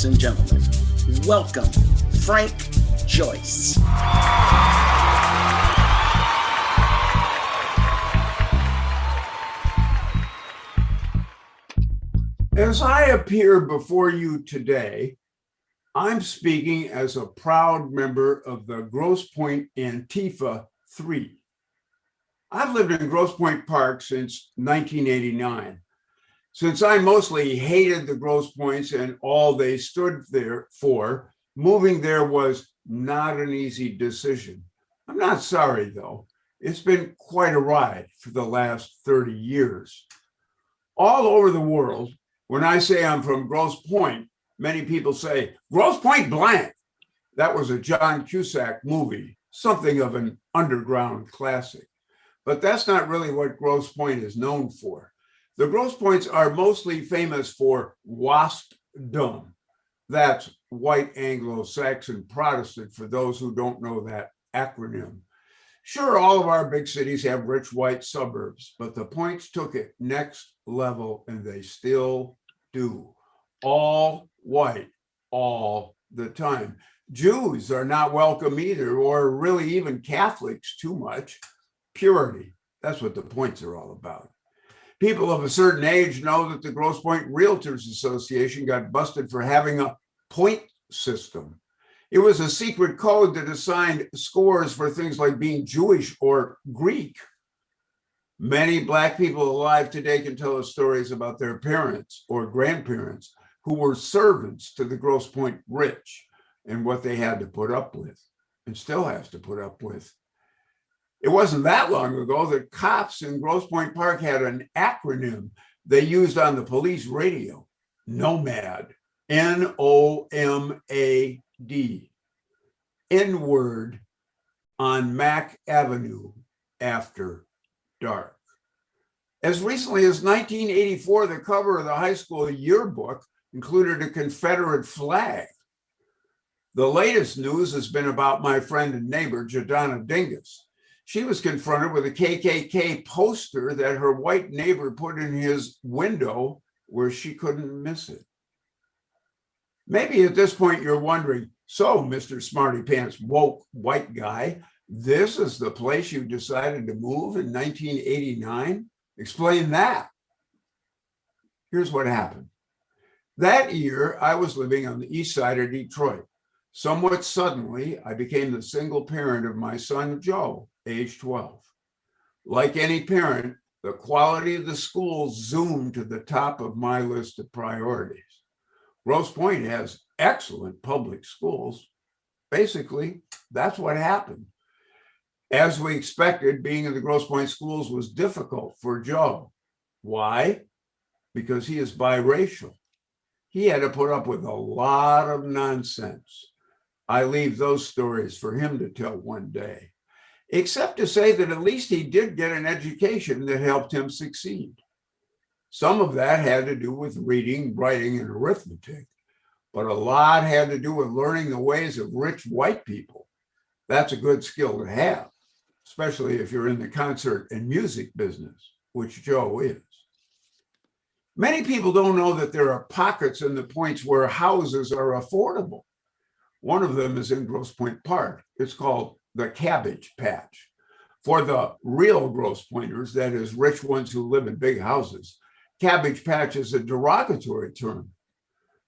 ladies and gentlemen, welcome Frank Joyce. As I appear before you today, I'm speaking as a proud member of the Grosse Pointe Antifa 3. I've lived in Grosse Pointe Park since 1989. Since I mostly hated the Grosse Pointes and all they stood there for, moving there was not an easy decision. I'm not sorry, though. It's been quite a ride for the last 30 years. All over the world, when I say I'm from Grosse Pointe, many people say, Grosse Pointe blank. That was a John Cusack movie, something of an underground classic. But that's not really what Grosse Pointe is known for. The Grosse Pointes are mostly famous for WASPdom. That's White Anglo-Saxon Protestant, for those who don't know that acronym. Sure, all of our big cities have rich white suburbs, but the Pointes took it next level, and they still do. All white, all the time. Jews are not welcome either, or really even Catholics too much. Purity, that's what the Pointes are all about. People of a certain age know that the Grosse Pointe Realtors Association got busted for having a point system. It was a secret code that assigned scores for things like being Jewish or Greek. Many Black people alive today can tell us stories about their parents or grandparents who were servants to the Grosse Pointe rich and what they had to put up with and still has to put up with. It wasn't that long ago that cops in Grosse Pointe Park had an acronym they used on the police radio, NOMAD, N-O-M-A-D, N-word on Mack Avenue after dark. As recently as 1984, the cover of the high school yearbook included a Confederate flag. The latest news has been about my friend and neighbor, Jadonna Dingus. She was confronted with a KKK poster that her white neighbor put in his window where she couldn't miss it. Maybe at this point you're wondering, so Mr. Smarty Pants woke white guy, this is the place you decided to move in 1989? Explain that. Here's what happened. That year, I was living on the east side of Detroit. Somewhat suddenly, I became the single parent of my son, Joe, age 12. Like any parent, the quality of the school zoomed to the top of my list of priorities. Grosse Pointe has excellent public schools. Basically, that's what happened. As we expected, being in the Grosse Pointe schools was difficult for Joe. Why? Because he is biracial. He had to put up with a lot of nonsense. I leave those stories for him to tell one day, except to say that at least he did get an education that helped him succeed. Some of that had to do with reading, writing, and arithmetic, but a lot had to do with learning the ways of rich white people. That's a good skill to have, especially if you're in the concert and music business, which Joe is. Many people don't know that there are pockets in the Pointes where houses are affordable. One of them is in Grosse Pointe Park. It's called the Cabbage Patch. For the real Grosse Pointers, that is, rich ones who live in big houses, Cabbage Patch is a derogatory term.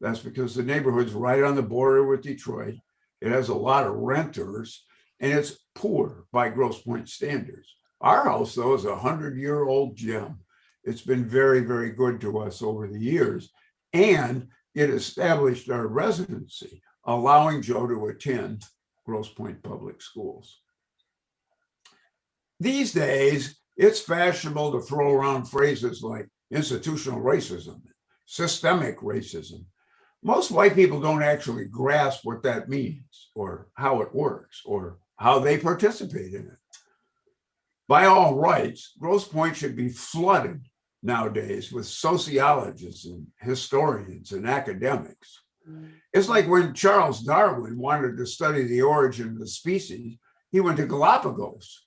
That's because the neighborhood's right on the border with Detroit. It has a lot of renters, and it's poor by Grosse Pointe standards. Our house, though, is a 100-year-old gem. It's been very, very good to us over the years, and it established our residency, allowing Joe to attend Grosse Pointe Public Schools. These days, it's fashionable to throw around phrases like institutional racism, systemic racism. Most white people don't actually grasp what that means or how it works or how they participate in it. By all rights, Grosse Pointe should be flooded nowadays with sociologists and historians and academics. It's like when Charles Darwin wanted to study the origin of the species, he went to Galapagos.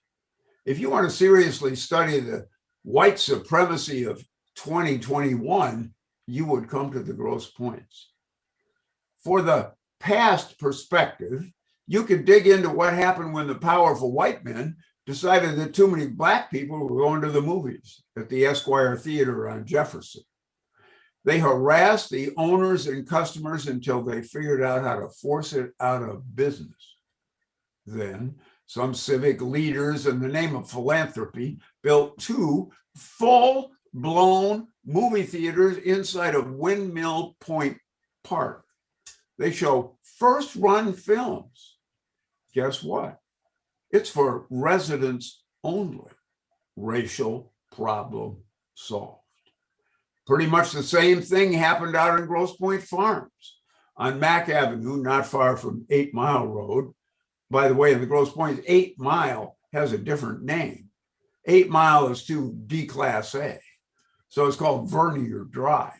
If you want to seriously study the white supremacy of 2021, you would come to the Grosse Pointes. for the past perspective, you could dig into what happened when the powerful white men decided that too many black people were going to the movies at the Esquire Theater on Jefferson. They harassed the owners and customers until they figured out how to force it out of business. Then some civic leaders, in the name of philanthropy, built 2 full-blown movie theaters inside of Windmill Point Park. They show first-run films. Guess what? It's for residents only. Racial problem solved. Pretty much the same thing happened out in Grosse Pointe Farms on Mack Avenue, not far from 8 Mile Road. By the way, in the Grosse Pointe, 8 Mile has a different name. 8 Mile is too déclassé, so it's called Vernier Drive.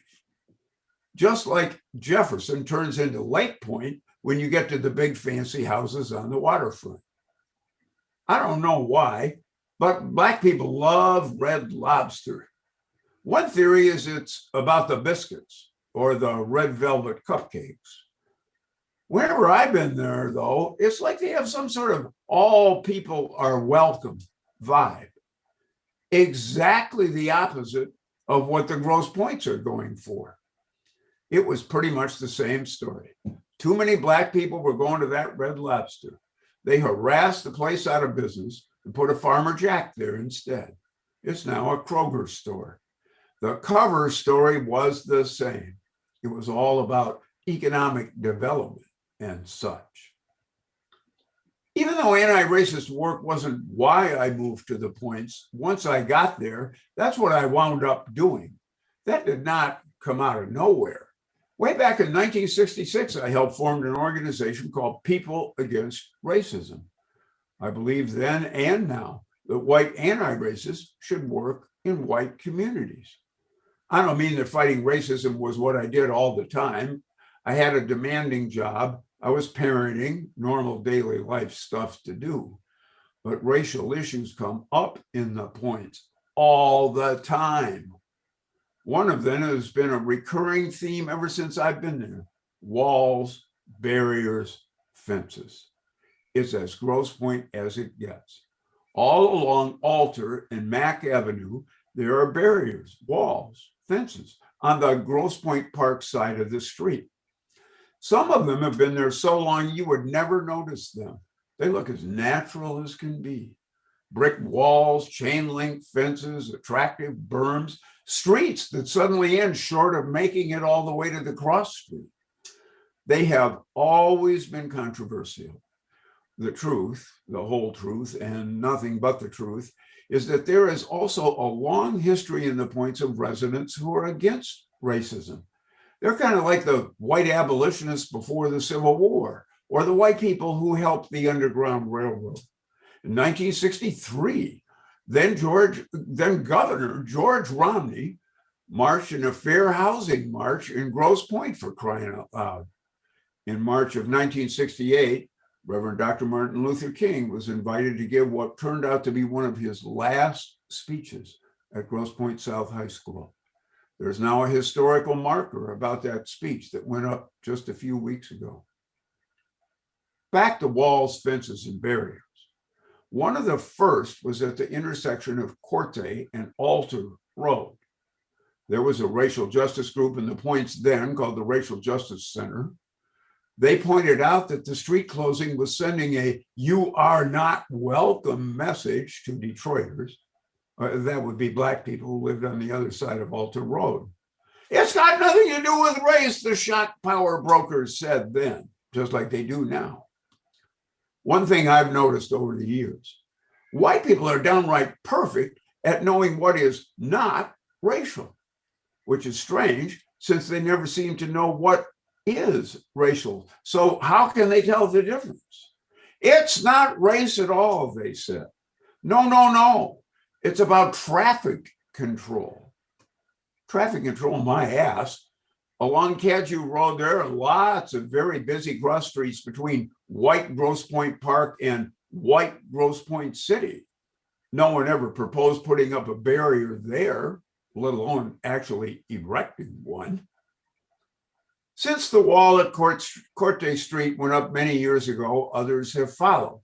Just like Jefferson turns into Lake Point when you get to the big fancy houses on the waterfront. I don't know why, but black people love Red Lobster. One theory is it's about the biscuits or the red velvet cupcakes. Whenever I've been there, though, it's like they have some sort of all people are welcome vibe. Exactly the opposite of what the Grosse Pointes are going for. It was pretty much the same story. Too many black people were going to that Red Lobster. They harassed the place out of business and put a Farmer Jack there instead. It's now a Kroger store. The cover story was the same. It was all about economic development and such. Even though anti-racist work wasn't why I moved to the Pointes, once I got there, that's what I wound up doing. That did not come out of nowhere. Way back in 1966, I helped form an organization called People Against Racism. I believe then and now that white anti-racists should work in white communities. I don't mean that fighting racism was what I did all the time. I had a demanding job. I was parenting, normal daily life stuff to do. But racial issues come up in the Pointes all the time. One of them has been a recurring theme ever since I've been there. Walls, barriers, fences. It's as Grosse Pointe as it gets. All along Alter and Mack Avenue, there are barriers, walls, fences on the Grosse Pointe Park side of the street. Some of them have been there so long you would never notice them. They look as natural as can be. Brick walls, chain link fences, attractive berms, streets that suddenly end short of making it all the way to the cross street. They have always been controversial. The truth, the whole truth, and nothing but the truth, is that there is also a long history in the Pointes of residents who are against racism. They're kind of like the white abolitionists before the Civil War, or the white people who helped the Underground Railroad. In 1963, then Governor George Romney marched in a fair housing march in Grosse Pointe, for crying out loud. In March of 1968, Reverend Dr. Martin Luther King was invited to give what turned out to be one of his last speeches at Grosse Pointe South High School. There's now a historical marker about that speech that went up just a few weeks ago. Back to walls, fences, and barriers. One of the first was at the intersection of Corte and Alter Road. There was a racial justice group in the Pointes then called the Racial Justice Center. They pointed out that the street closing was sending a "you are not welcome" message to Detroiters. That would be black people who lived on the other side of Alter Road. It's got nothing to do with race, the shock power brokers said then, just like they do now. One thing I've noticed over the years, white people are downright perfect at knowing what is not racial, which is strange since they never seem to know what is racial. So how can they tell the difference? It's not race at all, they said. No. It's about traffic control. Traffic control, my ass. Along Cadieux Road, there are lots of very busy cross streets between white Grosse Pointe Park and white Grosse Pointe City. No one ever proposed putting up a barrier there, let alone actually erecting one. Since the wall at Corte Street went up many years ago, others have followed.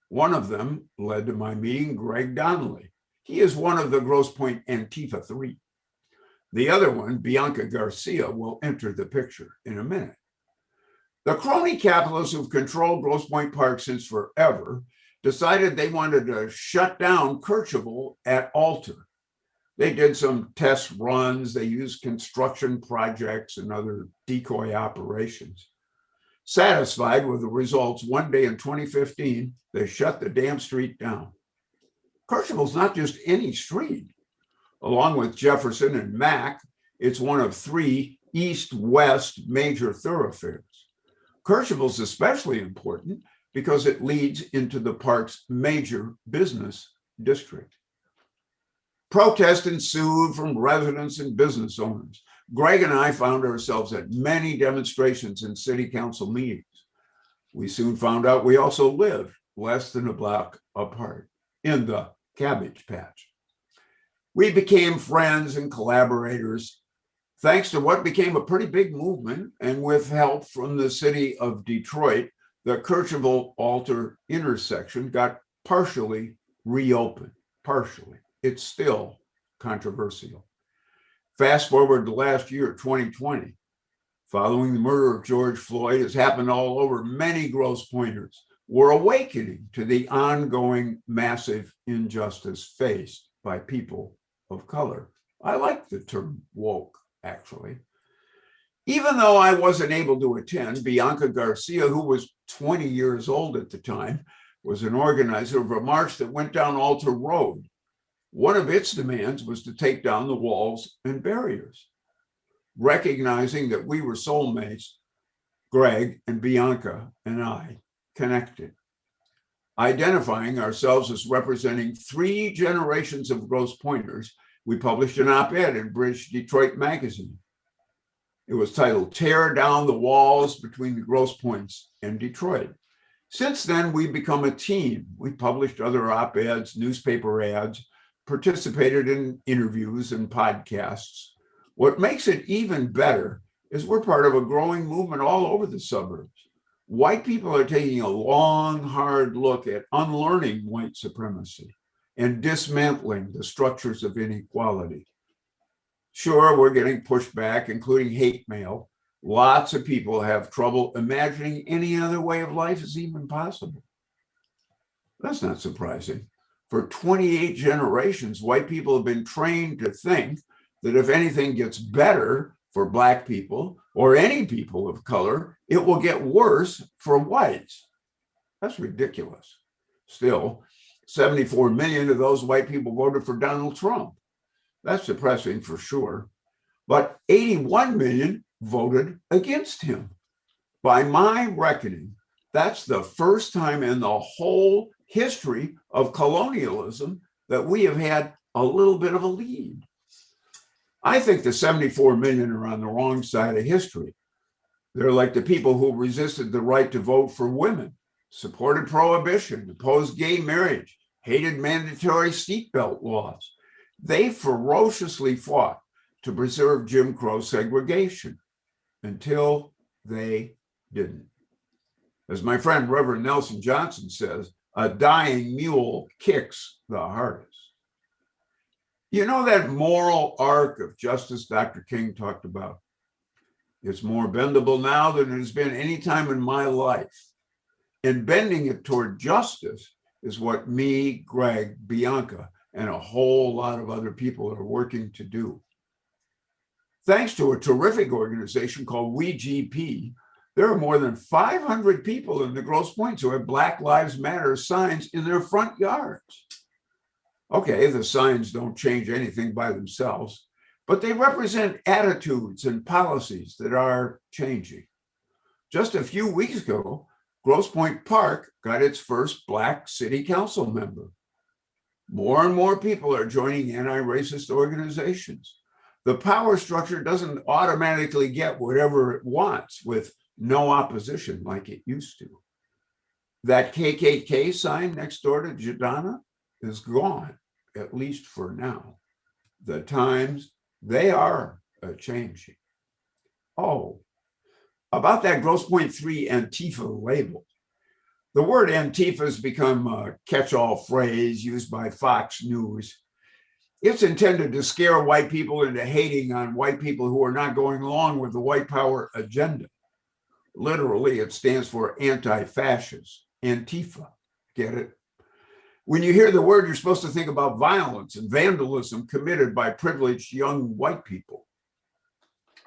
One of them led to my meeting Greg Donnelly. He is one of the Grosse Pointe Antifa 3. The other one, Bianca Garcia, will enter the picture in a minute. The crony capitalists who've controlled Grosse Pointe Park since forever decided they wanted to shut down Kercheval at Alter. They did some test runs. They used construction projects and other decoy operations. Satisfied with the results, one day in 2015, they shut the damn street down. Kercheval's not just any street. Along with Jefferson and Mack, it's one of 3 east-west major thoroughfares. Kercheval's especially important because it leads into the park's major business district. Protest ensued from residents and business owners. Greg and I found ourselves at many demonstrations and city council meetings. We soon found out we also lived less than a block apart in the Cabbage Patch. We became friends and collaborators thanks to what became a pretty big movement, and with help from the city of Detroit, the Kercheval-Alter intersection got partially reopened. Partially. It's still controversial. Fast forward to last year, 2020. Following the murder of George Floyd, has happened all over. Many Grosse Pointers were awakening to the ongoing massive injustice faced by people of color. I like the term woke, actually. Even though I wasn't able to attend, Bianca Garcia, who was 20 years old at the time, was an organizer of a march that went down Alter Road. One of its demands was to take down the walls and barriers. Recognizing that we were soulmates, Greg and Bianca and I connected. Identifying ourselves as representing 3 generations of Grosse Pointers, we published an op-ed in British Detroit magazine. It was titled, "Tear Down the Walls Between the Grosse Pointes and Detroit." Since then, we've become a team. We published other op-eds, newspaper ads, participated in interviews and podcasts. What makes it even better is we're part of a growing movement all over the suburbs. White people are taking a long, hard look at unlearning white supremacy and dismantling the structures of inequality. Sure, we're getting pushback, including hate mail. Lots of people have trouble imagining any other way of life is even possible. That's not surprising. For 28 generations, white people have been trained to think that if anything gets better for Black people or any people of color, it will get worse for whites. That's ridiculous. Still, 74 million of those white people voted for Donald Trump. That's depressing for sure. But 81 million voted against him. By my reckoning, that's the first time in the whole history of colonialism that we have had a little bit of a lead. I think the 74 million are on the wrong side of history. They're like the people who resisted the right to vote for women, supported prohibition, opposed gay marriage, hated mandatory seatbelt laws. They ferociously fought to preserve Jim Crow segregation until they didn't. As my friend Reverend Nelson Johnson says, a dying mule kicks the hardest. You know that moral arc of justice Dr. King talked about? It's more bendable now than it has been any time in my life. And bending it toward justice is what me, Greg, Bianca, and a whole lot of other people are working to do. Thanks to a terrific organization called WeGP, there are more than 500 people in the Grosse Pointes who have Black Lives Matter signs in their front yards. Okay, the signs don't change anything by themselves, but they represent attitudes and policies that are changing. Just a few weeks ago, Grosse Pointe Park got its first Black city council member. More and more people are joining anti-racist organizations. The power structure doesn't automatically get whatever it wants with no opposition like it used to. That KKK sign next door to Jadana is gone, at least for now. The times, they are changing. Oh, about that Grosse Pointe 3 Antifa label. The word Antifa has become a catch-all phrase used by Fox News. It's intended to scare white people into hating on white people who are not going along with the white power agenda. Literally, it stands for anti-fascist, Antifa. Get it? When you hear the word, you're supposed to think about violence and vandalism committed by privileged young white people.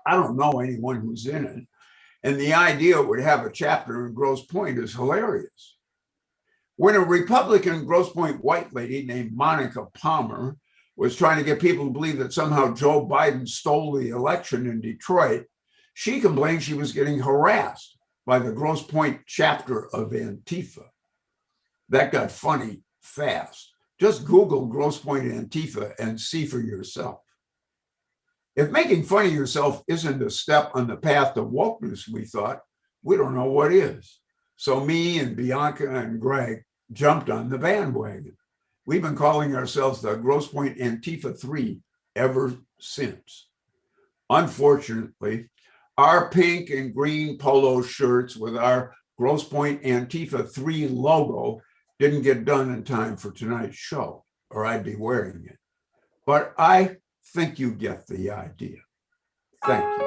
I don't know anyone who's in it, and the idea it would have a chapter in Grosse Pointe is hilarious. When a Republican Grosse Pointe white lady named Monica Palmer was trying to get people to believe that somehow Joe Biden stole the election in Detroit, she complained she was getting harassed by the Grosse Pointe chapter of Antifa. That got funny fast. Just Google Grosse Pointe Antifa and see for yourself. If making fun of yourself isn't a step on the path to wokeness, we thought, we don't know what is. So me and Bianca and Greg jumped on the bandwagon. We've been calling ourselves the Grosse Pointe Antifa 3 ever since. Unfortunately, our pink and green polo shirts with our Grosse Pointe Antifa 3 logo didn't get done in time for tonight's show, or I'd be wearing it. But I think you get the idea. Thank you.